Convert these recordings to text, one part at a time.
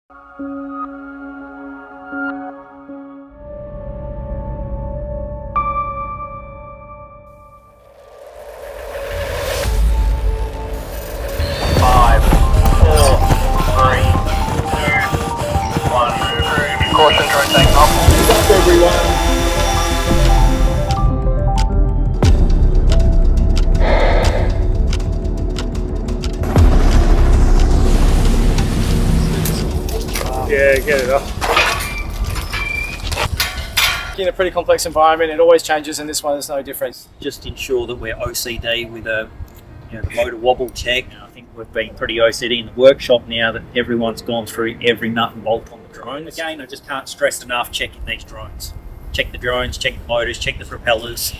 Caution, drone taking off. Good luck, everyone. Yeah, get it up. In a pretty complex environment, it always changes, and this one is no different. Just ensure that we're OCD with a motor wobble check. I think we've been pretty OCD in the workshop now that everyone's gone through every nut and bolt on the drone. Again, I just can't stress enough checking these drones. Check the drones, check the motors, check the propellers,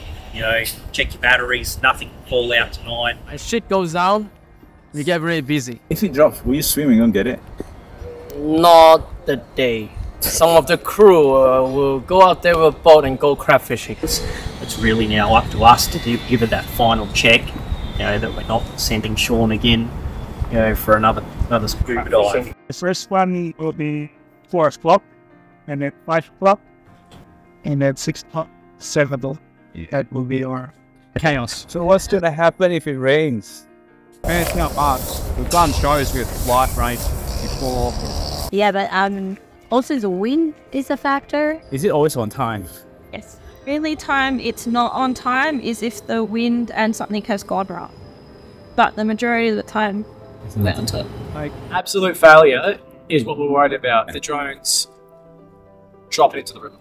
check your batteries, nothing can fall out tonight. When shit goes down, we get really busy. If it drops, will you swim and go get it? Not the day. Some of the crew will go out there with a boat and go crab fishing. It's really now up to us to give it that final check, that we're not sending Sean again, for another scuba dive. The first one will be 4 o'clock, and then 5 o'clock, and then 6 o'clock, 7 o'clock. That will be our chaos. So what's gonna happen if it rains? It's not us. We've done shows with light rain before. Yeah, but also the wind is a factor. Is it always on time? Yes. Really time it's not on time is if the wind and something has gone wrong. But the majority of the time it's on time. Like, absolute failure is what we're worried about. The drones drop it into the river.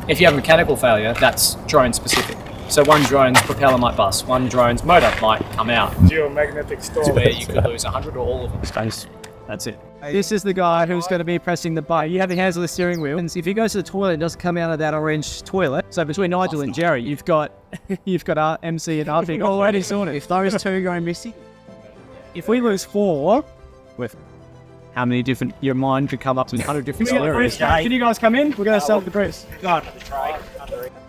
If you have mechanical failure, that's drone specific. So one drone's propeller might bust, one drone's motor might come out. Geomagnetic storm. Where you could lose 100 or all of them. Space. That's it. This is the guy who's going to be pressing the button. You have your hands on the steering wheel, and if he goes to the toilet, it doesn't come out of that orange toilet. So between Nigel and Jerry, you've got MC and Arctic already sorted. If those two go missing, if we lose 4, with how many different, your mind could come up to 100 different scenarios. Can you guys come in? We're going to sell the Bruce.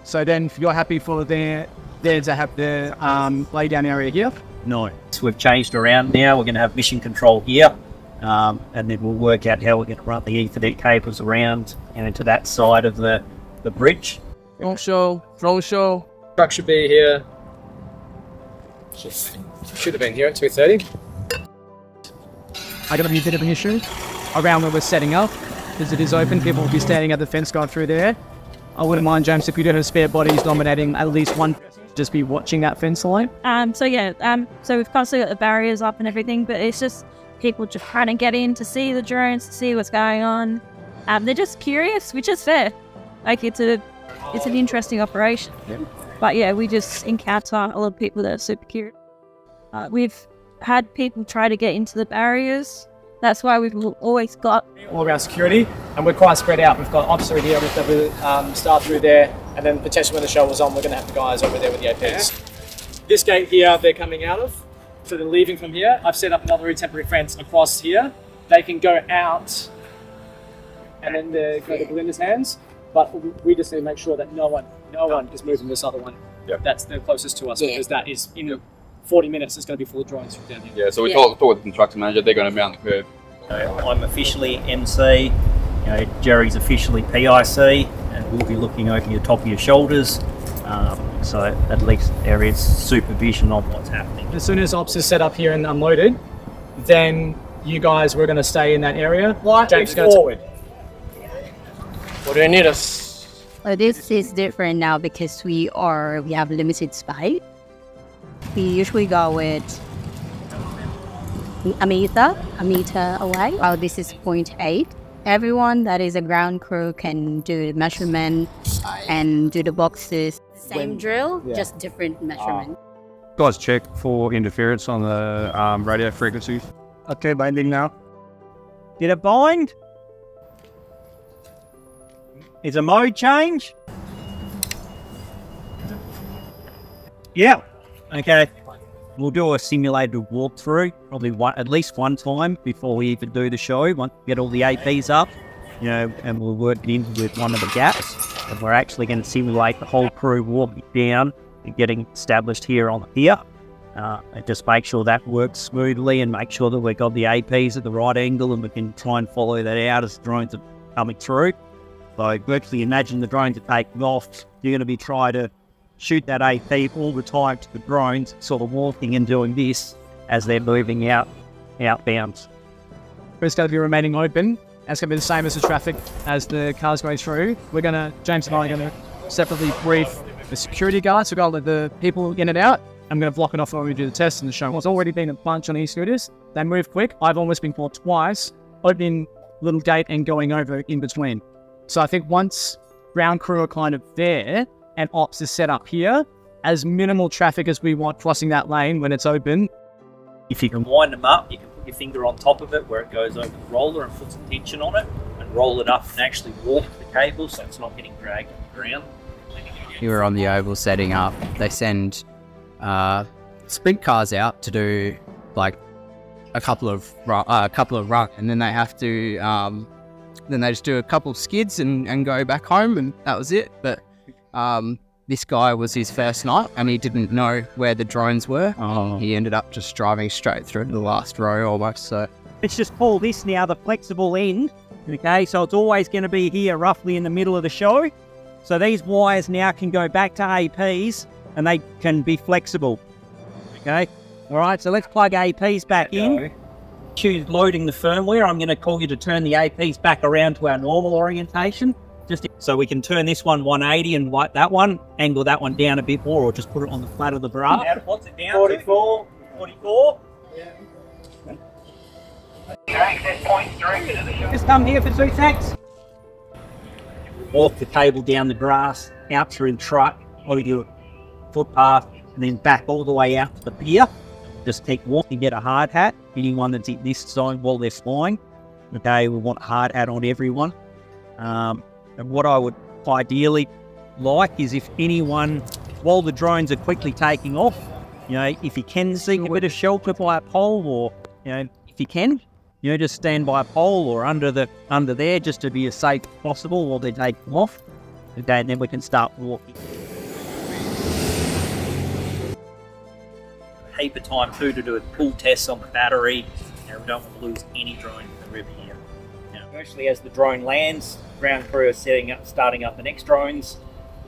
So then, if you're happy for there to have the lay down area here. No, so we've changed around now. We're going to have mission control here. And then we'll work out how we're going to run the Ethernet cables around and into that side of the bridge. Drone show. Truck should be here. Should have been here at 2:30. Going to be a bit of an issue around where we're setting up, because it is open. People will be standing at the fence going through there. I wouldn't mind, James, if you don't have spare bodies nominating at least one, just be watching that fence line. So we've constantly got the barriers up and everything, but it's just people just trying to get in to see the drones, to see what's going on. They're just curious, which is fair. Like it's an interesting operation. Yeah. But yeah, we just encounter a lot of people that are super curious. We've had people try to get into the barriers. That's why we've always got all around security, and we're quite spread out. We've got officer here, we've got the staff through there, and then potentially when the show was on, we're going to have the guys over there with the APs. This gate here, they're coming out of. So they're leaving from here. I've set up another temporary fence across here. They can go out and then they go to Belinda's hands, but we just need to make sure that no one is moving this other one. Yep. That's the closest to us, because that is in 40 minutes. It's going to be full of drones from down here. Yeah, so we talked with the construction manager. They're going to mount the curb. I'm officially MC. Jerry's officially PIC, and we'll be looking over your top of your shoulders. So at least there is supervision on what's happening. As soon as ops is set up here and unloaded, then you guys were going to stay in that area. James is going forward. What do you need us? Well, this is different now because we have limited space. We usually go with a meter away. Well, this is 0.8. Everyone that is a ground crew can do the measurement and do the boxes. Same drill, just different measurement. Guys, check for interference on the radio frequencies. Okay, binding now. Did it bind? Is a mode change? Yeah. Okay. We'll do a simulated walkthrough, probably at least one time before we even do the show. Get all the APs up, and we'll work it in with one of the gaps. And we're actually going to simulate the whole crew walking down and getting established here on here. and just make sure that works smoothly and make sure that we've got the APs at the right angle and we can try and follow that out as the drones are coming through. So virtually imagine the drones are taking off. You're going to be trying to shoot that AP all the time to the drones, sort of walking and doing this as they're moving outbound. It's going to be remaining open. It's going to be the same as the traffic as the cars going through. James and I are going to separately brief the security guards. We're going to let the people in and out. I'm going to block it off when we do the test and the show. There's already been a bunch on e-scooters. They move quick. I've almost been caught twice, opening little gate and going over in between. So I think once ground crew are kind of there and ops is set up here, as minimal traffic as we want crossing that lane when it's open. If you can wind them up, you can put your finger on top of it where it goes over the roller and put some tension on it and roll it up and actually walk the cable so it's not getting dragged on the ground. You were on the oval setting up. They send sprint cars out to do like a couple of runs, and then they have to then they just do a couple of skids and go back home, and that was it. But this guy was his first night and he didn't know where the drones were. He ended up just driving straight through the last row almost. So let's just call this now the flexible end. Okay, so it's always going to be here roughly in the middle of the show. So these wires now can go back to APs and they can be flexible. Okay, all right, so let's plug APs back in. Choose loading the firmware. I'm going to call you to turn the APs back around to our normal orientation. Just so we can turn this one 180 and light that one, angle that one down a bit more, or just put it on the flat of the bra. What's it down 44. 44. Yeah. Your access point's directed at the show. Just come here for 2 seconds. Walk the cable down the grass, out through the truck, or your footpath, and then back all the way out to the pier. Just keep walking, get a hard hat. Anyone that's in this zone while they're flying. Okay, we want a hard hat on everyone. And what I would ideally like is if anyone, while the drones are quickly taking off, you know, if you can seek a bit of shelter by a pole, or, you know, if you can, you know, just stand by a pole or under there just to be as safe as possible while they're taking off. Okay, and then we can start walking. Heap of time too to do a pull test on the battery. You know, we don't want to lose any drone in the river here. Now, virtually as the drone lands, ground crew are starting up the next drones,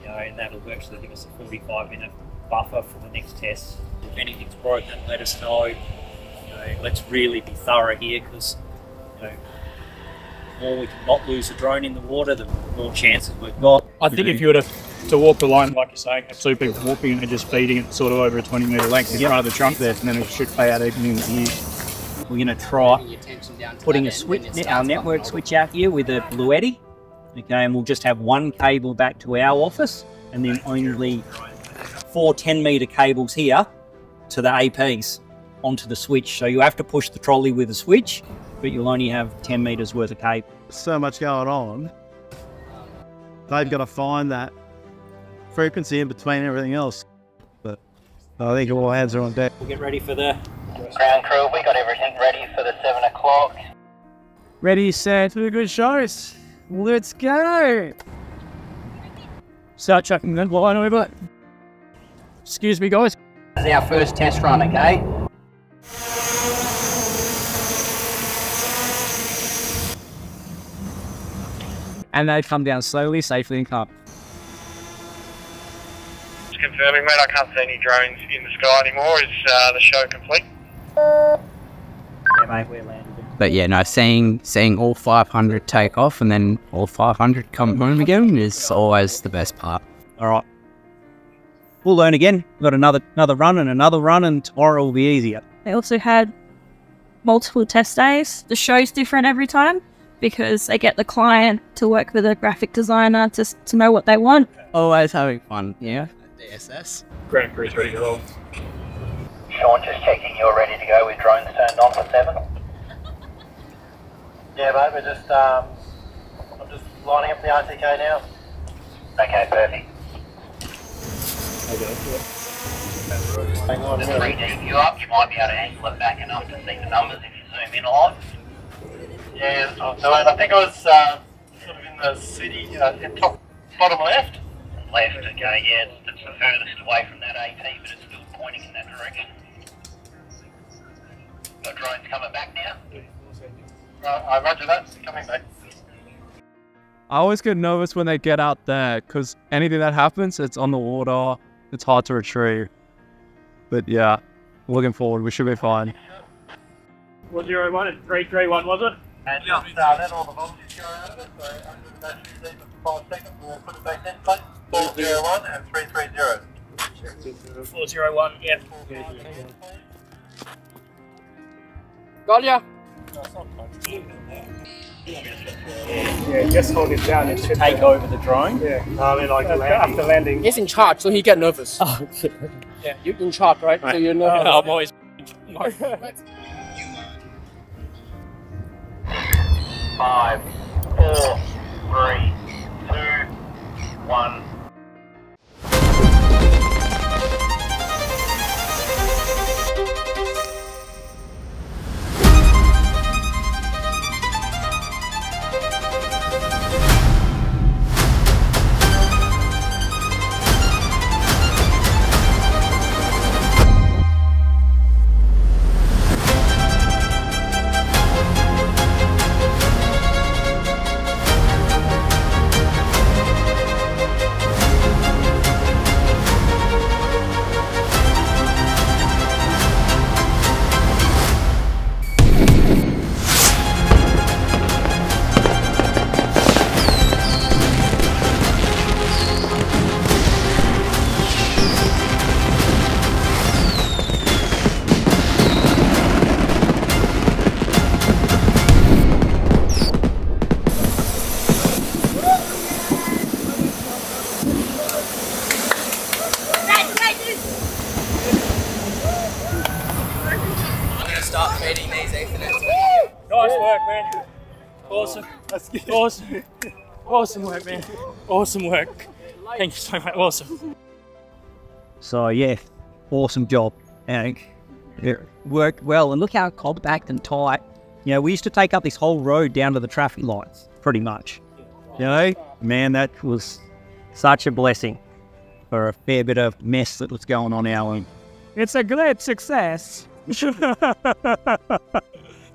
you know, and that'll virtually give us a 45-minute buffer for the next test. If anything's broken, let us know. Let's really be thorough here, because the more we can not lose a drone in the water, the more chances we've got. I think if you were to walk the line, like you're saying, have 2 people walking and just feeding it sort of over a 20-metre length in front of the trunk there, and then it should play out even in the year. We're going to try putting a switch, our network switch out here with a Bluetti. Okay, and we'll just have 1 cable back to our office, and then only 4 10-metre cables here to the APs onto the switch. So you have to push the trolley with a switch, but you'll only have 10 metres worth of cable. So much going on. They've got to find that frequency in between everything else. But I think all hands are on deck. We'll get ready for the Ground crew, we got everything ready for the 7 o'clock. Ready, set, 2 good shows. Let's go. Start chucking that line over. Excuse me, guys. This is our first test run, okay? And they come down slowly, safely, and calm. Just confirming, mate, I can't see any drones in the sky anymore. Is the show complete? Yeah, mate, we're landing. but yeah, no, seeing all 500 take off and then all 500 come home again is always the best part. All right, we'll learn again. We've got another run, and tomorrow will be easier. They also had multiple test days. The show's different every time because they get the client to work with a graphic designer to know what they want. Always having fun, yeah. DSS. Ground crew's ready to roll. Sean, just checking you're ready to go with drones turned on for 7. Yeah, mate, we're just, I'm just lining up the RTK now. Okay, perfect. Hang on, Just 3D view up, you might be able to angle it back enough to see the numbers if you zoom in a lot. yeah, that's what I'm doing. I think I was sort of in the city, top, bottom left. Left, okay, yeah, it's the furthest away from that AT, but it's still pointing in that direction. The drone's coming back now. I roger that. It's coming back. I always get nervous when they get out there because anything that happens, it's on the water. It's hard to retrieve. But yeah, looking forward, we should be fine. 401 and 331, was it? And just let all the voltages go out of it. So under the battery leave it for 5 seconds. We'll put it back in place. 401 and 330. 401, yeah. Got ya. Yeah, just hold it down. It should Take over the drone. Yeah. I mean, like after landing. He's in charge, so he get nervous. Oh, okay. Yeah, you're in charge, right? So you're nervous. I'm always. 5, 4, 3, 2, 1. Start feeding these Ethernet. Nice work, man. Awesome. Awesome. Awesome work, man. Awesome work. Thank you so much. Awesome. So yeah, awesome job. And it worked well. And look how compact and tight. You know, we used to take up this whole road down to the traffic lights, pretty much. You know, man, that was such a blessing for a fair bit of mess that was going on our own. It's a great success.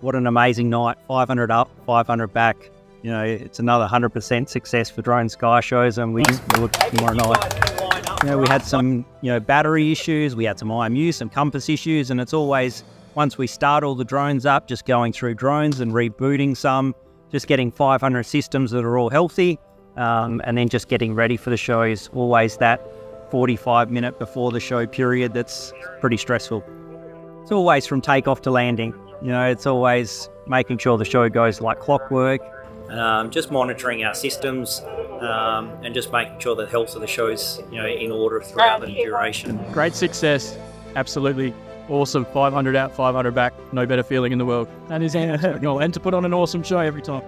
What an amazing night. 500 up, 500 back. You know, it's another 100% success for drone sky shows, and we look tomorrow night. You know, we had some, battery issues, we had some IMU, some compass issues, and it's always, once we start all the drones up, just going through drones and rebooting some, just getting 500 systems that are all healthy, and then just getting ready for the show is always that 45-minute before the show period that's pretty stressful. It's always from takeoff to landing. You know, it's always making sure the show goes like clockwork. Just monitoring our systems and just making sure the health of the show's in order throughout the duration. Great success, absolutely awesome. 500 out, 500 back, no better feeling in the world. That is and to put on an awesome show every time.